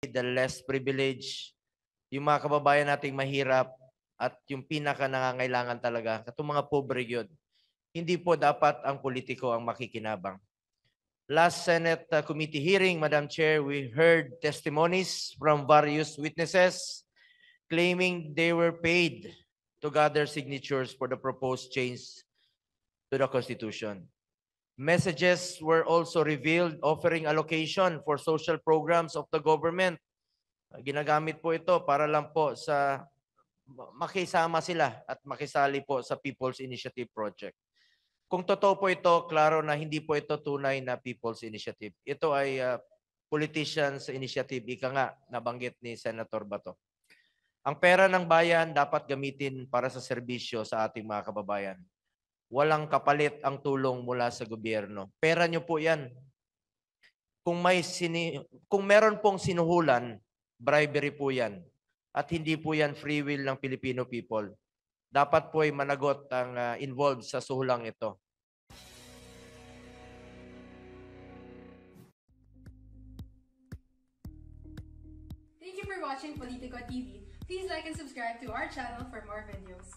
the less privileged, yung mga kababayan nating mahirap at yung pinaka nangangailangan talaga, katong mga pobre yun. Hindi po dapat ang politiko ang makikinabang. Last Senate committee hearing, Madam Chair, we heard testimonies from various witnesses claiming they were paid to gather signatures for the proposed change to the Constitution. Messages were also revealed offering allocation for social programs of the government. Ginagamit po ito para lang po sa makisama sila at makisali po sa People's Initiative Project. Kung totoo po ito, klaro na hindi po ito tunay na People's Initiative. Ito ay politicians initiative, ika nga, nabanggit ni Senator Bato. Ang pera ng bayan dapat gamitin para sa serbisyo sa ating mga kababayan. Walang kapalit ang tulong mula sa gobyerno. Pera nyo po yan. Kung meron pong sinuhulan, bribery po yan. At hindi po yan free will ng Filipino people. Dapat po ay managot ang involved sa suhulang ito. Thank you for watching Politico TV. Please like and subscribe to our channel for more videos.